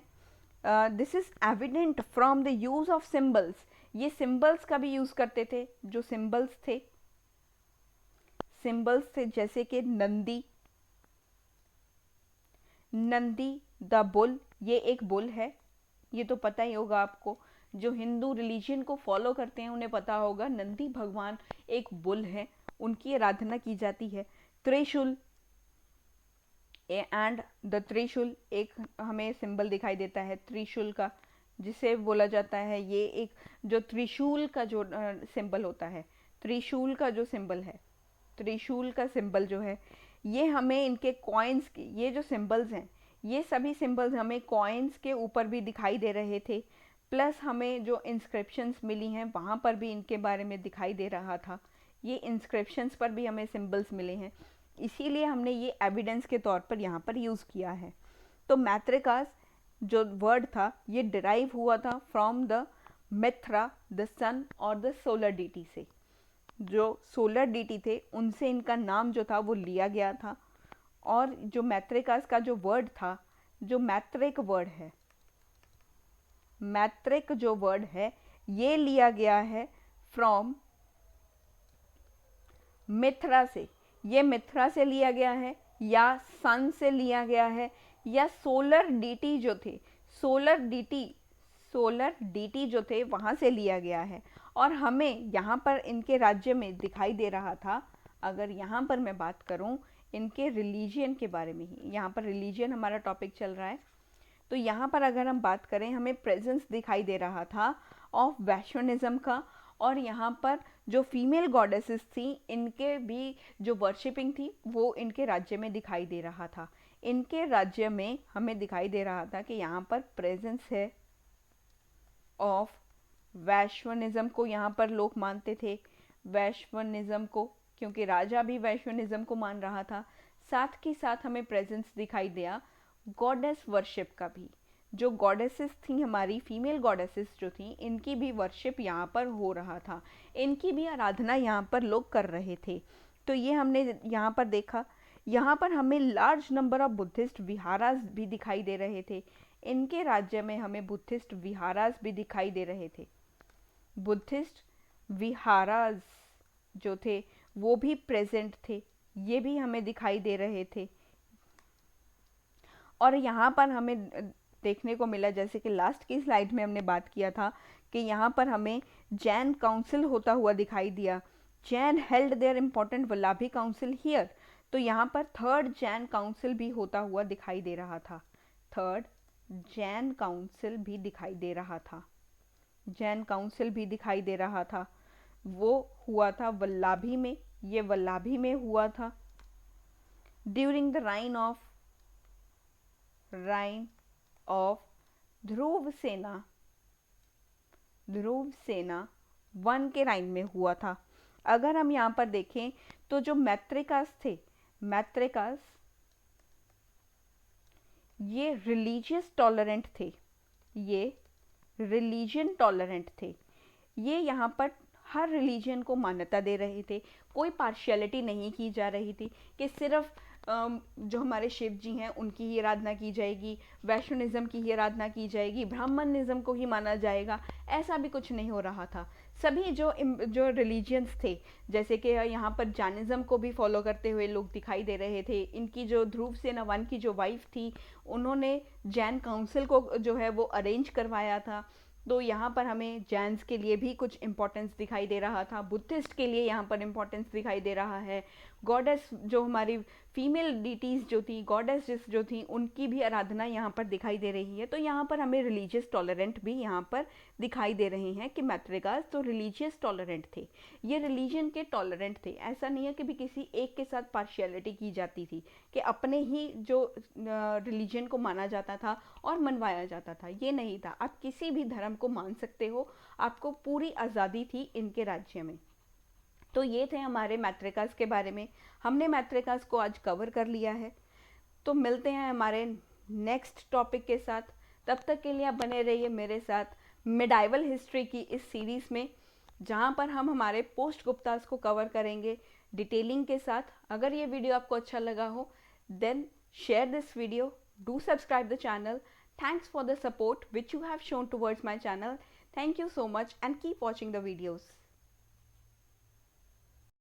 This is evident from the use of symbols. ये सिंबल्स का भी यूज करते थे। जो सिंबल्स थे जैसे कि नंदी, द बुल, ये एक बुल है, ये तो पता ही होगा आपको। जो हिंदू रिलीजन को फॉलो करते हैं उन्हें पता होगा, नंदी भगवान एक बुल है, उनकी आराधना की जाती है। त्रिशूल एंड द त्रिशूल, एक हमें सिंबल दिखाई देता है त्रिशूल का, जिसे बोला जाता है ये एक जो त्रिशूल का जो सिंबल होता है, त्रिशूल का जो सिंबल है, त्रिशूल का सिंबल जो है, ये हमें इनके कॉइन्स की, ये जो सिंबल्स हैं, ये सभी सिंबल्स हमें कॉइन्स के ऊपर भी दिखाई दे रहे थे। प्लस हमें जो इंस्क्रिप्शंस मिली हैं वहाँ पर भी इनके बारे में दिखाई दे रहा था। ये इंस्क्रिप्शंस पर भी हमें सिंबल्स मिले हैं, इसीलिए हमने ये एविडेंस के तौर पर यहाँ पर यूज़ किया है। तो मैत्रिकास जो वर्ड था ये डिराइव हुआ था फ्रॉम द मिथ्रा, द सन और द सोलर डीटी से। जो सोलर डीटी थे उनसे इनका नाम जो था वो लिया गया था। और जो मैत्रिकास का जो वर्ड था, जो मैत्रिक वर्ड है, मैत्रिक जो वर्ड है ये लिया गया है फ्रॉम मिथ्रा से। ये मिथ्रा से लिया गया है या सन से लिया गया है या सोलर डीटी जो थे, सोलर डीटी जो थे वहाँ से लिया गया है। और हमें यहाँ पर इनके राज्य में दिखाई दे रहा था, अगर यहाँ पर मैं बात करूँ इनके रिलीजियन के बारे में ही, यहाँ पर रिलीजियन हमारा टॉपिक चल रहा है, तो यहाँ पर अगर हम बात करें हमें प्रेजेंस दिखाई दे रहा था ऑफ वैश्वनिज्म का। और यहाँ पर जो फीमेल गॉडेसेस थी इनके भी जो वर्शिपिंग थी वो इनके राज्य में दिखाई दे रहा था। इनके राज्य में हमें दिखाई दे रहा था कि यहाँ पर प्रेजेंस है ऑफ वैश्वनिज्म को, यहाँ पर लोग मानते थे वैश्वनिज्म को, क्योंकि राजा भी वैश्वनिज्म को मान रहा था। साथ के साथ हमें प्रेजेंस दिखाई दिया गॉडेस वर्शिप का भी। जो गॉडेसेस थी हमारी फीमेल गॉडेसेस जो थी इनकी भी वर्शिप यहाँ पर हो रहा था, इनकी भी आराधना यहाँ पर लोग कर रहे थे। तो ये हमने यहाँ पर देखा। यहाँ पर हमें लार्ज नंबर ऑफ बुद्धिस्ट विहारास भी दिखाई दे रहे थे। इनके राज्य में हमें बुद्धिस्ट विहारास भी दिखाई दे रहे थे। बुद्धिस्ट विहारास जो थे वो भी प्रेजेंट थे, ये भी हमें दिखाई दे रहे थे। और यहाँ पर हमें देखने को मिला, जैसे कि लास्ट की स्लाइड में हमने बात किया था, कि यहाँ पर हमें जैन काउंसिल होता हुआ दिखाई दिया। Jain held there important Vallabhi council here. तो यहाँ पर थर्ड जैन काउंसिल भी होता हुआ दिखाई दे रहा था, थर्ड जैन काउंसिल भी दिखाई दे रहा था, जैन काउंसिल भी दिखाई दे रहा था। वो हुआ था वल्लभी में, ये वल्लभी में हुआ था ड्यूरिंग द राइन ऑफ ध्रुव सेना वन के राइन में हुआ था। अगर हम यहाँ पर देखें तो जो मैत्रिकास थे, मैत्रिकास ये रिलीजियस टॉलरेंट थे, ये रिलीजन टॉलरेंट थे। ये यहाँ पर हर रिलीजन को मान्यता दे रहे थे, कोई पार्शियलिटी नहीं की जा रही थी कि सिर्फ जो हमारे शिव जी हैं उनकी ही आराधना की जाएगी, वैष्णविज्म की ही आराधना की जाएगी, ब्राह्मणिज्म को ही माना जाएगा, ऐसा भी कुछ नहीं हो रहा था। सभी जो रिलीजियंस थे, जैसे कि यहाँ पर जैनिज्म को भी फॉलो करते हुए लोग दिखाई दे रहे थे। इनकी जो ध्रुव सेना वन की जो वाइफ थी उन्होंने जैन काउंसिल को जो है वो अरेंज करवाया था। तो यहाँ पर हमें जैन्स के लिए भी कुछ इम्पोर्टेंस दिखाई दे रहा था, बुद्धिस्ट के लिए यहाँ पर इम्पोर्टेंस दिखाई दे रहा है। गॉडेस जो हमारी फीमेल डीटीज़ जो थी, गॉडेस जो थी, उनकी भी आराधना यहाँ पर दिखाई दे रही है। तो यहाँ पर हमें रिलीजियस टॉलरेंट भी यहाँ पर दिखाई दे रहे हैं कि मैत्रिकास तो रिलीजियस टॉलरेंट थे, ये रिलीजन के टॉलरेंट थे। ऐसा नहीं है कि भी किसी एक के साथ पार्शियलिटी की जाती थी कि अपने ही जो रिलीजन को माना जाता था और मनवाया जाता था, ये नहीं था। आप किसी भी धर्म को मान सकते हो, आपको पूरी आज़ादी थी इनके राज्य में। तो ये थे हमारे मैत्रिकास के बारे में। हमने मैत्रिकास को आज कवर कर लिया है। तो मिलते हैं हमारे नेक्स्ट टॉपिक के साथ। तब तक के लिए आप बने रहिए मेरे साथ मिडाइवल हिस्ट्री की इस सीरीज़ में, जहाँ पर हम हमारे पोस्ट गुप्तास को कवर करेंगे डिटेलिंग के साथ। अगर ये वीडियो आपको अच्छा लगा हो then share this video, do subscribe the channel. Thanks for the support which you have shown towards my channel. Thank you so much and keep watching the videos.